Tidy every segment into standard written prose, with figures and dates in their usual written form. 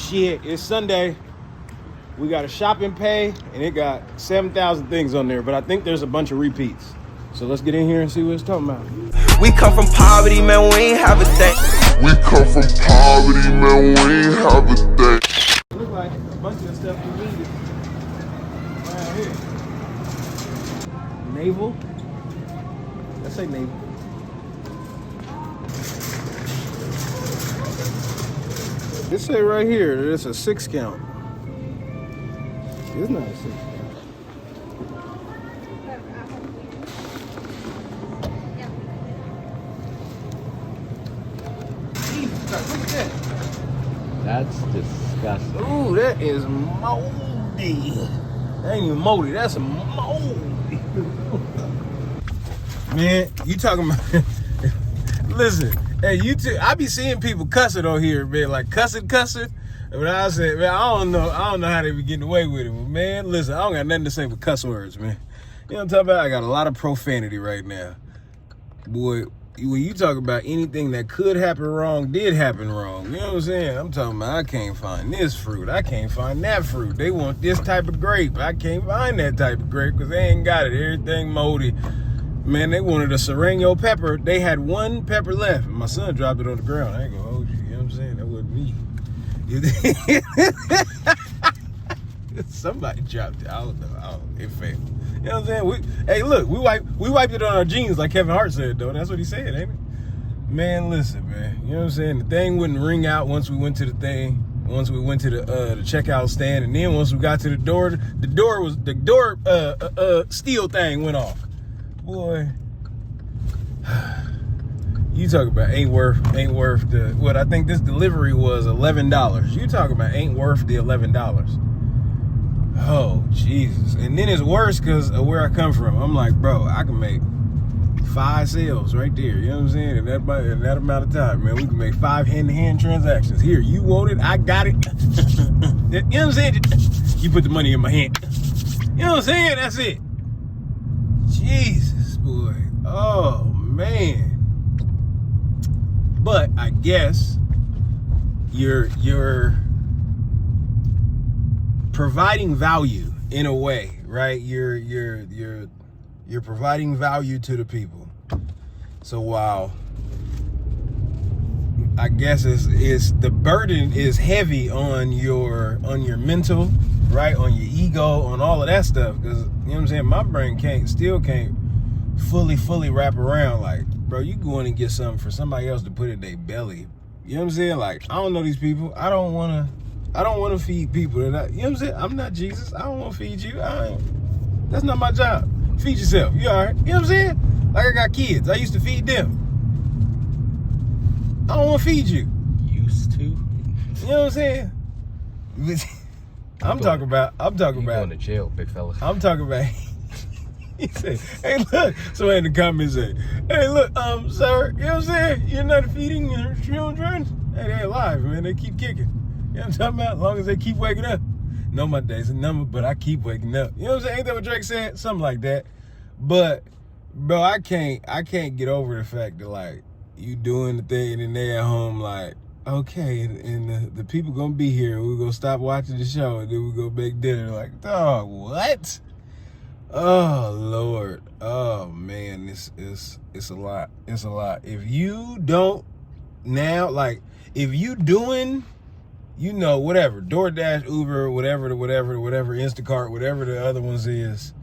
Shit, it's Sunday. We got a shopping pay, and it got 7,000 things on there, but I think there's a bunch of repeats. So let's get in here and see what it's talking about. We come from poverty, man, we ain't have a thing. We come from poverty, man, we ain't have a thing. It look like a bunch of the stuff we needed around here. Naval. Let's say naval. It say right here that it's a 6 count. It's not a 6 count. Jesus Christ, look at that. That's disgusting. Ooh, that is moldy. That ain't even moldy, that's moldy. Man, you talking about... Listen, hey, I be seeing people cussing on here, man, like cussing. But I said, man, I don't know how they be getting away with it. But man, listen, I don't got nothing to say but cuss words, man. You know what I'm talking about? I got a lot of profanity right now. Boy, when you talk about anything that could happen wrong, did happen wrong. You know what I'm saying? I'm talking about I can't find this fruit. I can't find that fruit. They want this type of grape. I can't find that type of grape because they ain't got it. Everything moldy. Man, they wanted a serrano pepper. They had one pepper left. My son dropped it on the ground. I ain't gonna hold you. You know what I'm saying? That wasn't me. Somebody dropped it. I don't know. It failed. You know what I'm saying? Hey, look, we wiped it on our jeans like Kevin Hart said, though. That's what he said, ain't it? Man, listen, man. You know what I'm saying? The thing wouldn't ring out once we went to the thing. Once we went to the checkout stand, and then once we got to the door steel thing went off. Boy, you talk about ain't worth the what I think this delivery was $11. You talk about ain't worth the $11. Oh Jesus! And then it's worse because of where I come from. I'm like, bro, I can make 5 sales right there. You know what I'm saying? In that amount of time, man, we can make 5 hand-to-hand transactions. Here, you want it? I got it. You know what I'm saying? You put the money in my hand. You know what I'm saying? That's it. Jesus, boy. Oh, man. But I guess you're providing value in a way, right? You're providing value to the people. So while I guess it's the burden is heavy on your mental, right? On your ego, on all of that stuff. Because, you know what I'm saying? My brain still can't fully wrap around. Like, bro, you going and get something for somebody else to put in their belly. You know what I'm saying? Like, I don't know these people. I don't want to feed people. You know what I'm saying? I'm not Jesus. I don't want to feed you. That's not my job. Feed yourself. You all right? You know what I'm saying? Like, I got kids. I used to feed them. I don't want to feed you. Used to? You know what I'm saying? I'm talking about. You going to jail, big fella. I'm talking about. He said, hey, look. Somebody in the comments said, hey, look, sir, you know what I'm saying? You're not feeding your children? Hey, they alive, man. They keep kicking. You know what I'm talking about? As long as they keep waking up. No, my day's a number, but I keep waking up. You know what I'm saying? Ain't that what Drake said? Something like that. But, bro, I can't get over the fact that, like, you doing the thing and then they at home like, okay, and the people gonna be here. We're gonna stop watching the show and then we're gonna make dinner. Like, dog, what? Oh, Lord. Oh, man, it's a lot. It's a lot. If you don't now, like, if you doing, you know, whatever, DoorDash, Uber, whatever, Instacart, whatever the other ones is,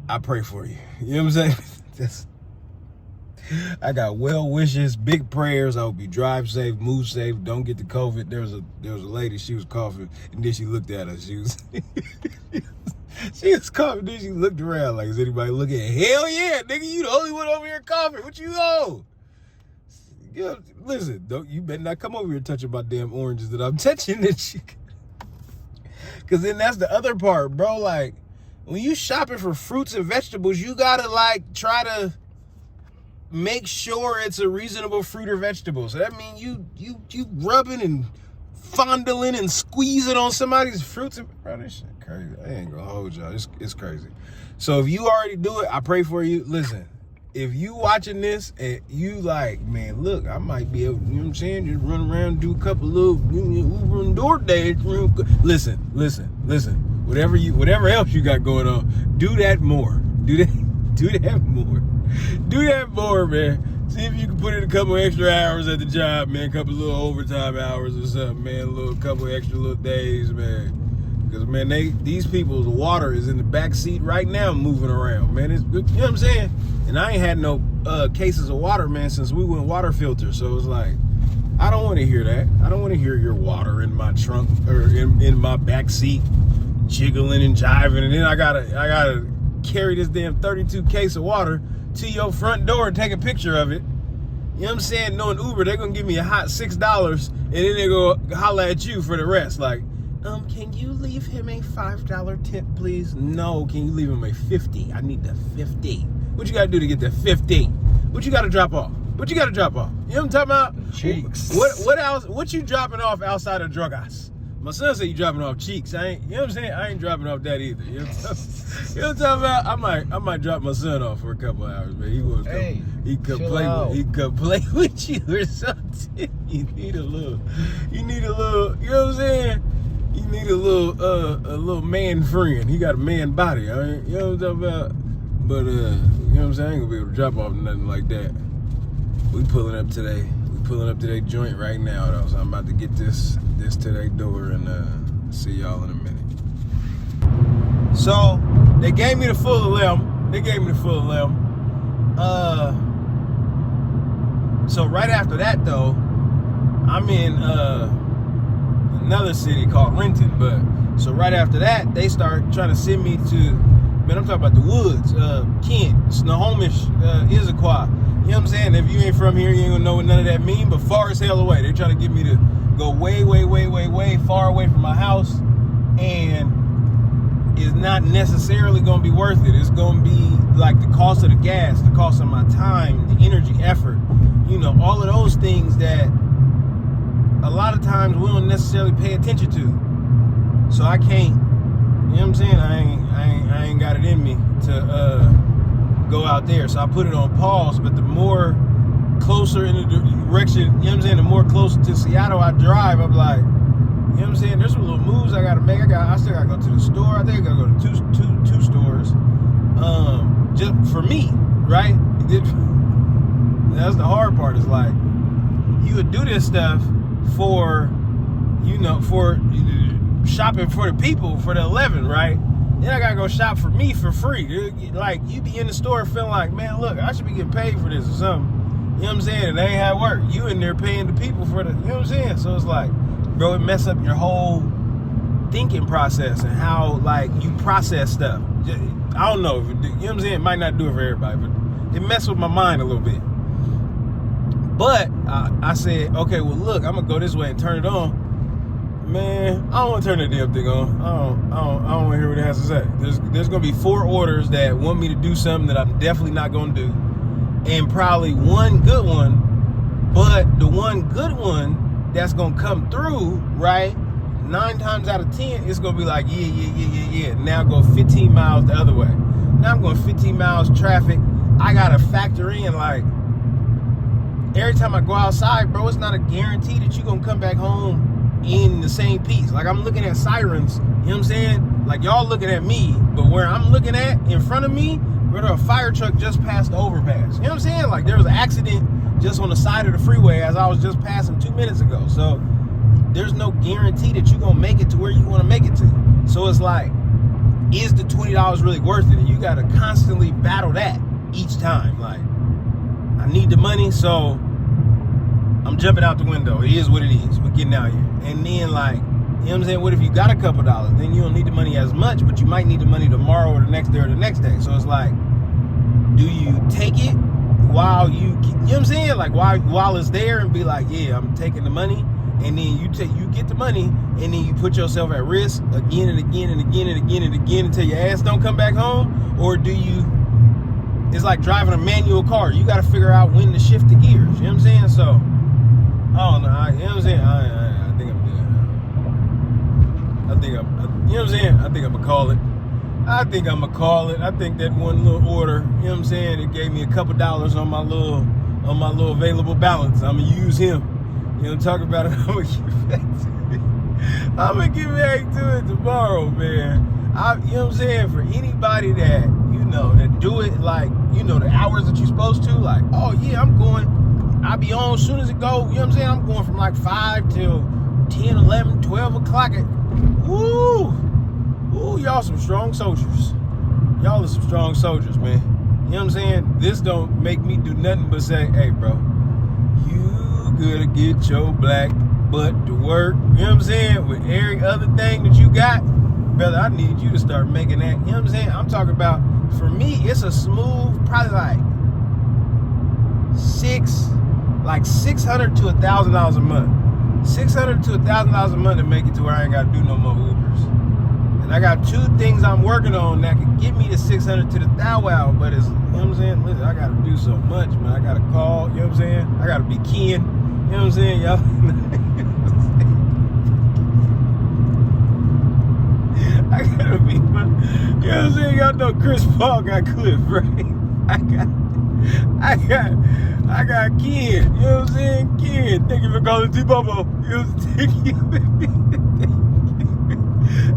I pray for you. You know what I'm saying? I got well wishes, big prayers. I hope you drive safe, move safe, don't get the COVID. There was a lady, she was coughing, and then she looked at us. She was coughing, then she looked around like, is anybody looking? Hell yeah, nigga, you the only one over here coughing. What you on? You know, listen, you better not come over here touching my damn oranges that I'm touching and shit. Cause then that's the other part, bro. Like, when you shopping for fruits and vegetables, you gotta like try to make sure it's a reasonable fruit or vegetable. So that means you rubbing and fondling and squeezing on somebody's fruits and, bro, this shit crazy. I ain't gonna hold y'all. It's crazy. So if you already do it, I pray for you. Listen, if you watching this and you like, man, look, I might be able, you know what I'm saying, just run around, do a couple little Uber and DoorDash. Listen. Whatever else you got going on, do that more. Do that more, man. See if you can put in a couple extra hours at the job, man. A couple little overtime hours or something, man. A couple extra little days, man. Because, man, these people's water is in the back seat right now moving around, man. It's, you know what I'm saying? And I ain't had no cases of water, man, since we went water filter. So it's like, I don't want to hear that. I don't want to hear your water in my trunk or in my back seat jiggling and jiving. And then I gotta carry this damn 32 case of water to your front door and take a picture of it. You know what I'm saying? Knowing Uber, they're going to give me a hot $6 and then they go holler at you for the rest. Like, can you leave him a $5 tip, please? No, can you leave him a 50? I need the 50. What you got to do to get the 50? What you got to drop off? You know what I'm talking about? Cheeks. What else? What you dropping off outside of Drogas? My son said you dropping off cheeks. You know what I'm saying? I ain't dropping off that either. You know what I'm talking about? I might drop my son off for a couple hours, man. He wants he could play with you or something. You need a little, you know what I'm saying? You need a little man friend. He got a man body. You know what I'm talking about? But you know what I'm saying? I ain't gonna be able to drop off nothing like that. We pulling up today. Their joint right now, though. So I'm about to get this to their door and see y'all in a minute. So they gave me the full of them. So right after that, though, I'm in another city called Renton. But so right after that, they start trying to send me to, man, I'm talking about the woods, Kent, Snohomish, Issaquah. You know what I'm saying? If you ain't from here, you ain't gonna know what none of that mean, but far as hell away. They're trying to get me to go way far away from my house, and it's not necessarily gonna be worth it. It's gonna be like the cost of the gas, the cost of my time, the energy, effort, you know, all of those things that a lot of times we don't necessarily pay attention to. So I can't, you know what I'm saying? I ain't got it in me to go out there. So I put it on pause, but the more closer in the direction, you know what I'm saying, the more closer to Seattle I drive, I'm like, you know what I'm saying, there's some little moves I gotta make. I still gotta go to the store. I think I gotta go to two stores. Just for me, right? That's the hard part, is like, you would do this stuff for, you know, for shopping for the people, for the 11, right? Then I gotta go shop for me for free. Like, you be in the store feeling like, man, look, I should be getting paid for this or something. You know what I'm saying? And they ain't how it work. You in there paying the people for the, you know what I'm saying? So it's like, bro, it mess up your whole thinking process and how, like, you process stuff. I don't know, you know what I'm saying? It might not do it for everybody, but it messed with my mind a little bit. But I said, okay, well, look, I'm gonna go this way and turn it on. Man, I don't want to turn that damn thing on. I don't want to hear what it has to say. There's going to be 4 orders that want me to do something that I'm definitely not going to do, and probably one good one. But the one good one that's going to come through, right, 9 times out of 10, it's going to be like, yeah. Now go 15 miles the other way. Now I'm going 15 miles traffic. I got to factor in, like, every time I go outside, bro, it's not a guarantee that you're going to come back home in the same piece. Like, I'm looking at sirens, you know what I'm saying? Like, y'all looking at me, but where I'm looking at in front of me, where a fire truck just passed the overpass. You know what I'm saying? Like, there was an accident just on the side of the freeway as I was just passing 2 minutes ago. So there's no guarantee that you're gonna make it to where you want to make it to. So it's like, is the $20 really worth it? And you gotta constantly battle that each time. Like, I need the money, so I'm jumping out the window. It is what it is. We're getting out here. And then, like, you know what I'm saying? What if you got a couple dollars? Then you don't need the money as much, but you might need the money tomorrow or the next day or the next day. So it's like, do you take it while you know what I'm saying? Like, while it's there and be like, yeah, I'm taking the money. And then you get the money, and then you put yourself at risk again and again and again and again and again until your ass don't come back home? Or do you, it's like driving a manual car. You got to figure out when to shift the gears. You know what I'm saying? So, I don't know. You know what I'm saying? I think I'm good. You know what I'm saying? I think I'm going to call it. I think I'm gonna call it. I think that one little order, you know what I'm saying, it gave me a couple dollars on my little available balance. I'm gonna use him. You know, talk about it. I'm gonna get back to it. I'm gonna get back to it tomorrow, man. You know what I'm saying? For anybody that, you know, that do it like, you know, the hours that you're supposed to, like, oh yeah, I'll be on as soon as it go, you know what I'm saying? I'm going from like 5 till 10, 11, 12 o'clock. Woo! Ooh, y'all some strong soldiers. Y'all are some strong soldiers, man. You know what I'm saying? This don't make me do nothing but say, hey, bro, you gotta get your black butt to work. You know what I'm saying? With every other thing that you got, brother, I need you to start making that. You know what I'm saying? I'm talking about, for me, it's a smooth, probably like $600 to $1,000 a month. $600 to $1,000 a month to make it to where I ain't got to do no more Ubers. And I got 2 things I'm working on that can get me to 600 to the $1,000, but it's, you know what I'm saying? Listen, I got to do so much, man. I got to call, you know what I'm saying? I got to be keying, you know what I'm saying, y'all? I got to be, you know what I'm saying? Y'all know Chris Paul got Cliff, right? I got Ken, you know what I'm saying? Ken, thank you for calling T-Bobo. You know what I'm saying?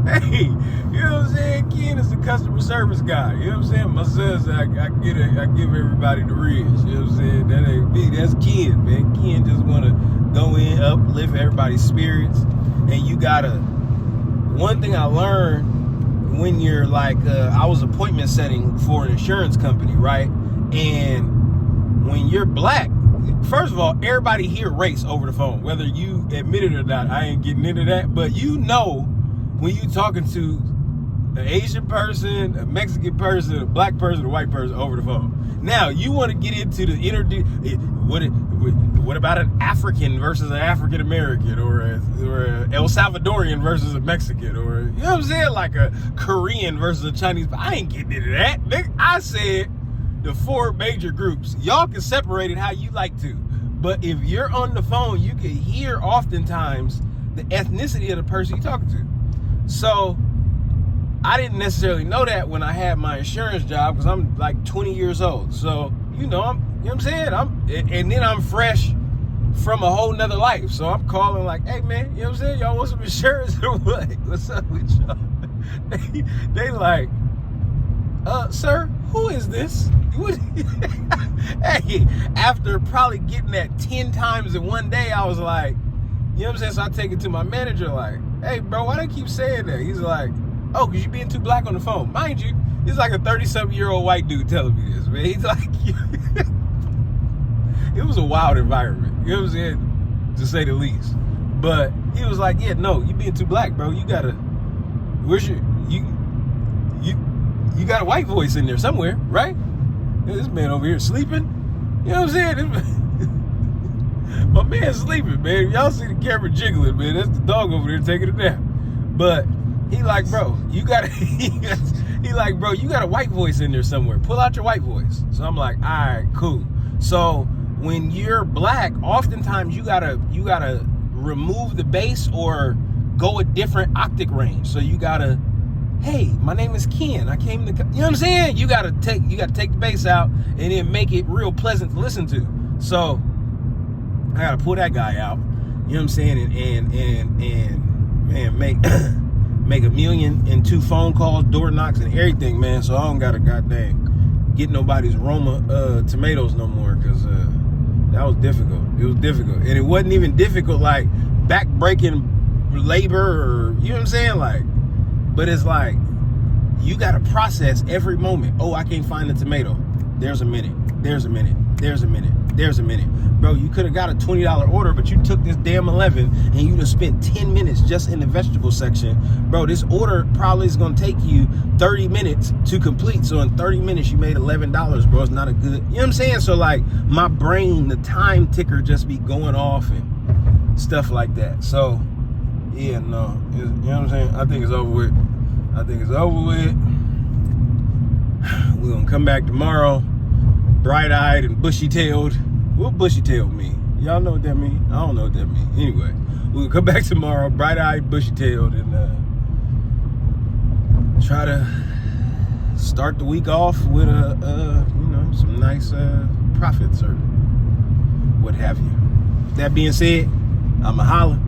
Hey, you know what I'm saying? Ken is the customer service guy. You know what I'm saying? My son said I give everybody the riz. You know what I'm saying? That ain't me. That's Ken, man. Ken just want to go in, uplift everybody's spirits. And you gotta, one thing I learned when you're like, I was appointment setting for an insurance company, right? And when you're black, first of all, everybody here race over the phone, whether you admit it or not. I ain't getting into that, but you know, when you talking to an Asian person, a Mexican person, a black person, a white person over the phone. Now, you want to get into the what about an African versus an African American, or a El Salvadorian versus a Mexican, or, you know what I'm saying, like a Korean versus a Chinese? I ain't getting into that. I said the 4 major groups. Y'all can separate it how you like to, but if you're on the phone, you can hear oftentimes the ethnicity of the person you're talking to. So I didn't necessarily know that when I had my insurance job, because I'm like 20 years old. So, you know, you know what I'm saying? And then I'm fresh from a whole nother life. So I'm calling like, hey man, you know what I'm saying? Y'all want some insurance or what? What's up with y'all? They like, sir, who is this? Hey, after probably getting that 10 times in one day, I was like, you know what I'm saying? So I take it to my manager like, hey bro, why they keep saying that? He's like, oh, because you being too black on the phone. Mind you, he's like a 30-something-year-old white dude telling me this, man. He's like, it was a wild environment, you know what I'm saying, to say the least. But he was like, yeah, no, you being too black, bro. You gotta, where's your, you got a white voice in there somewhere, right? This man over here sleeping, you know what I'm saying? My man's sleeping, man. Y'all see the camera jiggling, man. That's the dog over there taking a nap. But he like, bro, you got a white voice in there somewhere. Pull out your white voice. So I'm like, all right, cool. So when you're black, oftentimes you gotta remove the bass or go a different octave range. So you gotta, hey, my name is Ken. I came to, you know what I'm saying? You gotta take the bass out and then make it real pleasant to listen to. So I gotta pull that guy out, you know what I'm saying, and man, make $1 million in 2 phone calls, door knocks, and everything, man. So I don't gotta goddamn get nobody's Roma tomatoes no more, because that was difficult. It was difficult, and it wasn't even difficult like back-breaking labor, or, you know what I'm saying, like. But it's like you gotta process every moment. Oh, I can't find the tomato. There's a minute. There's a minute. There's a minute. There's a minute. Bro, you could have got a $20 order, but you took this damn 11 and you just spent 10 minutes just in the vegetable section. Bro, this order probably is going to take you 30 minutes to complete. So in 30 minutes, you made $11, bro. It's not a good, you know what I'm saying? So like my brain, the time ticker just be going off and stuff like that. So yeah, no, you know what I'm saying? I think it's over with. I think it's over with. We're going to come back tomorrow, bright-eyed and bushy-tailed. What bushy-tailed mean? Y'all know what that mean? I don't know what that mean. Anyway, we'll come back tomorrow, bright-eyed, bushy-tailed, and try to start the week off with some nice profits or what have you. That being said, I'ma holler.